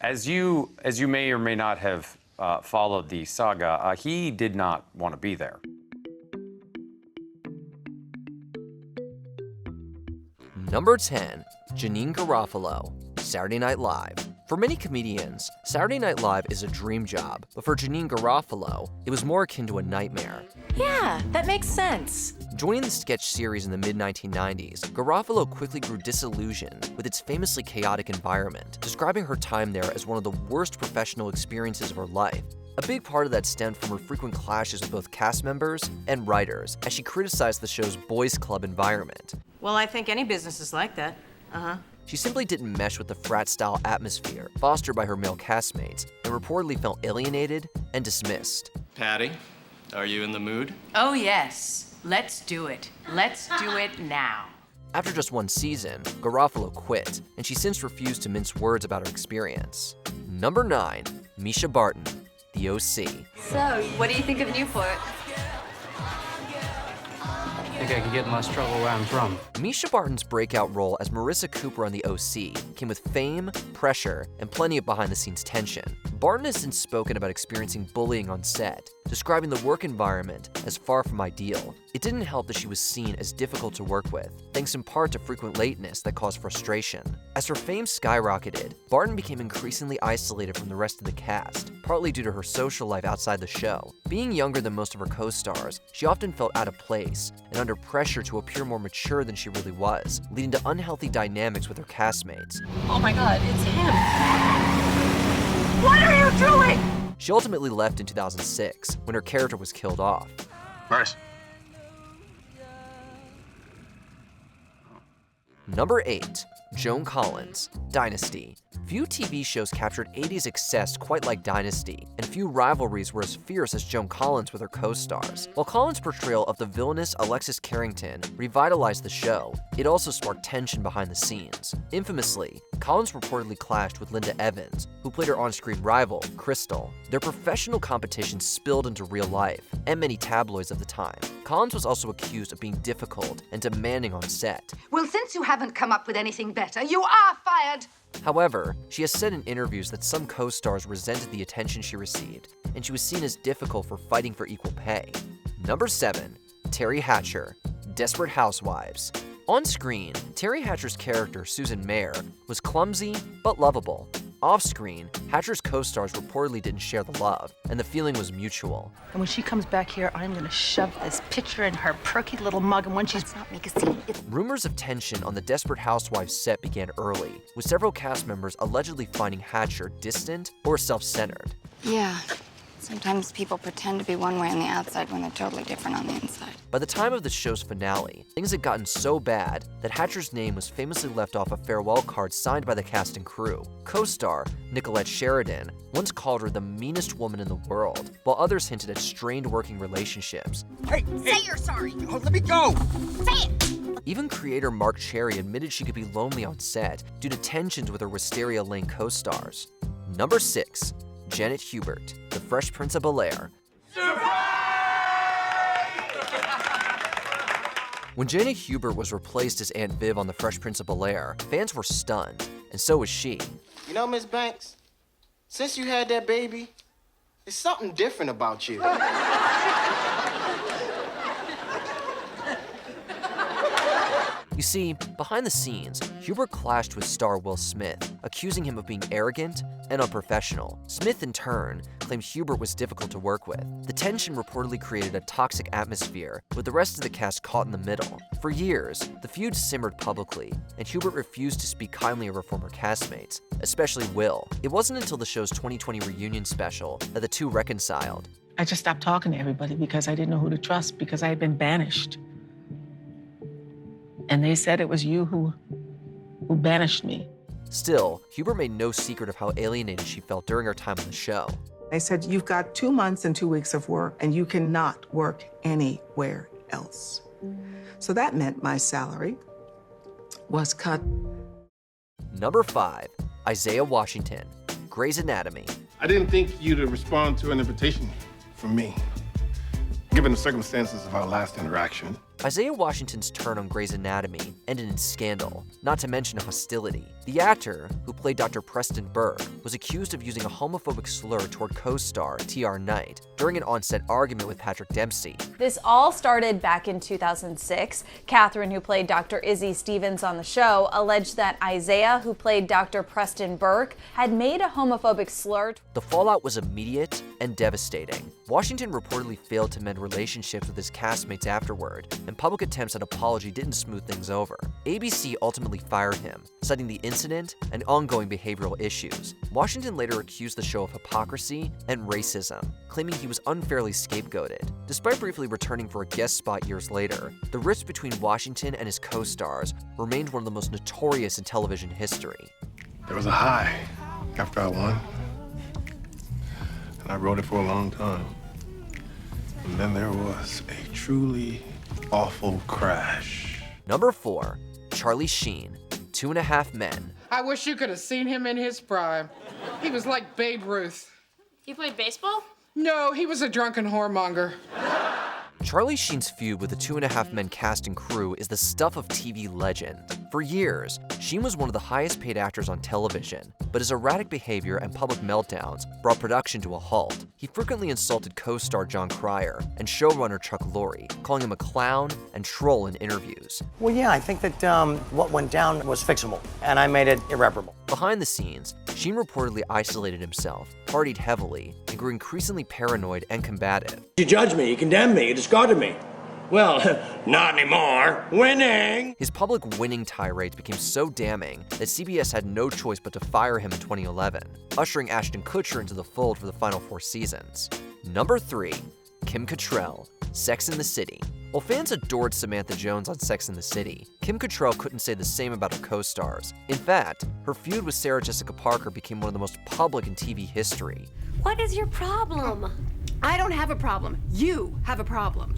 As you may or may not have followed the saga, he did not want to be there. Number 10, Janeane Garofalo, Saturday Night Live. For many comedians, Saturday Night Live is a dream job, but for Janeane Garofalo, it was more akin to a nightmare. Yeah, that makes sense. Joining the sketch series in the mid-1990s, Garofalo quickly grew disillusioned with its famously chaotic environment, describing her time there as one of the worst professional experiences of her life. A big part of that stemmed from her frequent clashes with both cast members and writers, as she criticized the show's boys' club environment. Well, I think any business is like that. She simply didn't mesh with the frat-style atmosphere fostered by her male castmates and reportedly felt alienated and dismissed. Patty, are you in the mood? Oh, yes. Let's do it. Let's do it now. After just one season, Garofalo quit, and she since refused to mince words about her experience. Number 9, Misha Barton, The OC. So, what do you think of Newport? I think I can get my struggle where I'm from. Misha Barton's breakout role as Marissa Cooper on The OC came with fame, pressure, and plenty of behind-the-scenes tension. Barton has since spoken about experiencing bullying on set, describing the work environment as far from ideal. It didn't help that she was seen as difficult to work with, thanks in part to frequent lateness that caused frustration. As her fame skyrocketed, Barton became increasingly isolated from the rest of the cast, partly due to her social life outside the show. Being younger than most of her co-stars, she often felt out of place and under pressure to appear more mature than she really was, leading to unhealthy dynamics with her castmates. Oh my God, it's him. What are you doing? She ultimately left in 2006, when her character was killed off. First. Number 8, Joan Collins, Dynasty. Few TV shows captured 80s excess quite like Dynasty, and few rivalries were as fierce as Joan Collins with her co-stars. While Collins' portrayal of the villainous Alexis Carrington revitalized the show, it also sparked tension behind the scenes. Infamously, Collins reportedly clashed with Linda Evans, who played her on-screen rival, Crystal. Their professional competition spilled into real life, and many tabloids of the time. Collins was also accused of being difficult and demanding on set. Well, since you haven't come up with anything better, you are fired! However, she has said in interviews that some co-stars resented the attention she received, and she was seen as difficult for fighting for equal pay. Number 7, Terry Hatcher, Desperate Housewives. On screen, Terry Hatcher's character, Susan Mayer, was clumsy but lovable. Off-screen, Hatcher's co-stars reportedly didn't share the love, and the feeling was mutual. And when she comes back here, I'm gonna shove this picture in her perky little mug, and when she's... Let's not make a scene. Rumors of tension on the Desperate Housewives set began early, with several cast members allegedly finding Hatcher distant or self-centered. Yeah. Sometimes people pretend to be one way on the outside when they're totally different on the inside. By the time of the show's finale, things had gotten so bad that Hatcher's name was famously left off a farewell card signed by the cast and crew. Co-star Nicolette Sheridan once called her the meanest woman in the world, while others hinted at strained working relationships. Hey! Say you're sorry. Oh, let me go! Say it! Even creator Mark Cherry admitted she could be lonely on set due to tensions with her Wisteria-Lane co-stars. Number 6, Janet Hubert, The Fresh Prince of Bel-Air. When Janet Hubert was replaced as Aunt Viv on The Fresh Prince of Bel-Air, fans were stunned, and so was she. You know, Miss Banks, since you had that baby, there's something different about you. You see, behind the scenes, Hubert clashed with star Will Smith, accusing him of being arrogant and unprofessional. Smith, in turn, claimed Hubert was difficult to work with. The tension reportedly created a toxic atmosphere, with the rest of the cast caught in the middle. For years, the feud simmered publicly, and Hubert refused to speak kindly of her former castmates, especially Will. It wasn't until the show's 2020 reunion special that the two reconciled. I just stopped talking to everybody because I didn't know who to trust, because I had been banished. And they said it was you who banished me. Still, Hubert made no secret of how alienated she felt during her time on the show. They said, you've got 2 months and 2 weeks of work, and you cannot work anywhere else. So that meant my salary was cut. Number 5, Isaiah Washington, Grey's Anatomy. I didn't think you'd respond to an invitation from me. Given the circumstances of our last interaction, Isaiah Washington's turn on Grey's Anatomy ended in scandal, not to mention hostility. The actor, who played Dr. Preston Burke, was accused of using a homophobic slur toward co-star T.R. Knight during an on-set argument with Patrick Dempsey. This all started back in 2006. Catherine, who played Dr. Izzy Stevens on the show, alleged that Isaiah, who played Dr. Preston Burke, had made a homophobic slur. The fallout was immediate and devastating. Washington reportedly failed to mend relationships with his castmates afterward, and public attempts at apology didn't smooth things over. ABC ultimately fired him, citing the incident and ongoing behavioral issues. Washington later accused the show of hypocrisy and racism, claiming he was unfairly scapegoated. Despite briefly returning for a guest spot years later, the rift between Washington and his co-stars remained one of the most notorious in television history. There was a high after I won. And I rode it for a long time. And then there was a truly awful crash. Number 4, Charlie Sheen, 2.5 Men. I wish you could have seen him in his prime. He was like Babe Ruth. He played baseball? No, he was a drunken whoremonger. Charlie Sheen's feud with the 2.5 Men cast and crew is the stuff of TV legend. For years, Sheen was one of the highest paid actors on television, but his erratic behavior and public meltdowns brought production to a halt. He frequently insulted co-star John Cryer and showrunner Chuck Lorre, calling him a clown and troll in interviews. Well, yeah, I think that what went down was fixable, and I made it irreparable. Behind the scenes, Sheen reportedly isolated himself, partied heavily, and grew increasingly paranoid and combative. You judged me, you condemned me, you discarded me. Well, not anymore. Winning! His public winning tirades became so damning that CBS had no choice but to fire him in 2011, ushering Ashton Kutcher into the fold for the final 4 seasons. Number 3, Kim Cattrall, Sex and the City. While fans adored Samantha Jones on Sex and the City, Kim Cattrall couldn't say the same about her co-stars. In fact, her feud with Sarah Jessica Parker became one of the most public in TV history. What is your problem? I don't have a problem. You have a problem.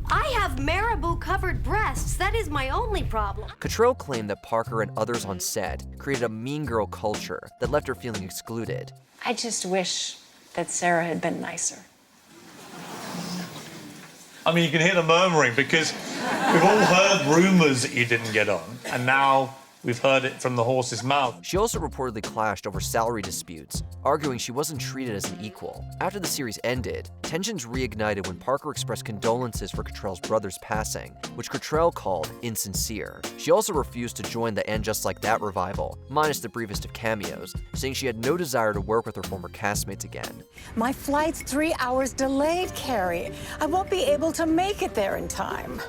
I have marabou-covered breasts. That is my only problem. Cattrall claimed that Parker and others on set created a mean girl culture that left her feeling excluded. I just wish that Sarah had been nicer. I mean, you can hear the murmuring because we've all heard rumors that you didn't get on, and now we've heard it from the horse's mouth. She also reportedly clashed over salary disputes, arguing she wasn't treated as an equal. After the series ended, tensions reignited when Parker expressed condolences for Cattrall's brother's passing, which Cattrall called insincere. She also refused to join the And Just Like That revival, minus the briefest of cameos, saying she had no desire to work with her former castmates again. My flight's 3 hours delayed, Carrie. I won't be able to make it there in time.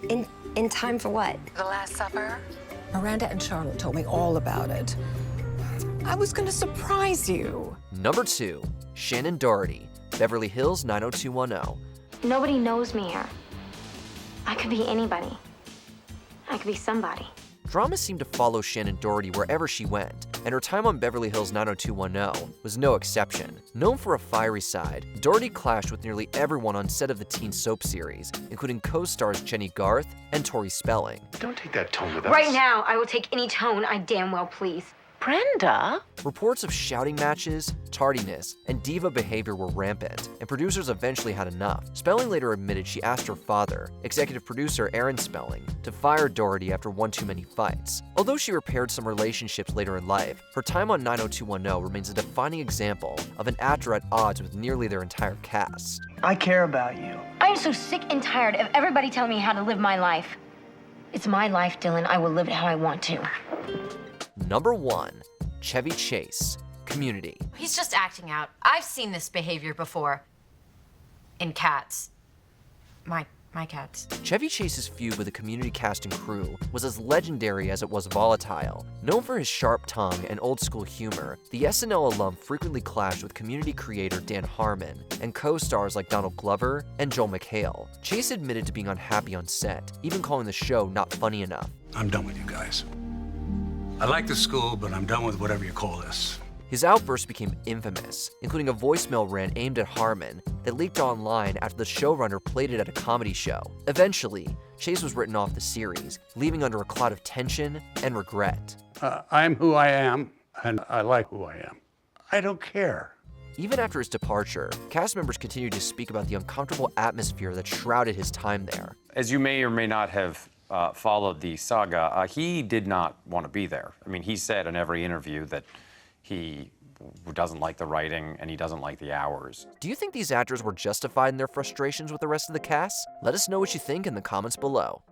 In time for what? The Last Supper? Miranda and Charlotte told me all about it. I was gonna surprise you. Number 2, Shannon Doherty, Beverly Hills 90210. Nobody knows me here. I could be anybody. I could be somebody. Drama seemed to follow Shannon Doherty wherever she went, and her time on Beverly Hills 90210 was no exception. Known for a fiery side, Doherty clashed with nearly everyone on set of the teen soap series, including co-stars Jenny Garth and Tori Spelling. Don't take that tone with us. Right now, I will take any tone I damn well please. Brenda? Reports of shouting matches, tardiness, and diva behavior were rampant, and producers eventually had enough. Spelling later admitted she asked her father, executive producer Aaron Spelling, to fire Doherty after one too many fights. Although she repaired some relationships later in life, her time on 90210 remains a defining example of an actor at odds with nearly their entire cast. I care about you. I am so sick and tired of everybody telling me how to live my life. It's my life, Dylan. I will live it how I want to. Number 1, Chevy Chase, Community. He's just acting out. I've seen this behavior before. In cats. My cats. Chevy Chase's feud with the Community cast and crew was as legendary as it was volatile. Known for his sharp tongue and old-school humor, the SNL alum frequently clashed with Community creator Dan Harmon and co-stars like Donald Glover and Joel McHale. Chase admitted to being unhappy on set, even calling the show not funny enough. I'm done with you guys. I like the school, but I'm done with whatever you call this. His outbursts became infamous, including a voicemail rant aimed at Harmon that leaked online after the showrunner played it at a comedy show. Eventually, Chase was written off the series, leaving under a cloud of tension and regret. I'm who I am, and I like who I am. I don't care. Even after his departure, cast members continued to speak about the uncomfortable atmosphere that shrouded his time there. As you may or may not have followed the saga, he did not want to be there. I mean, he said in every interview that he doesn't like the writing and he doesn't like the hours. Do you think these actors were justified in their frustrations with the rest of the cast? Let us know what you think in the comments below.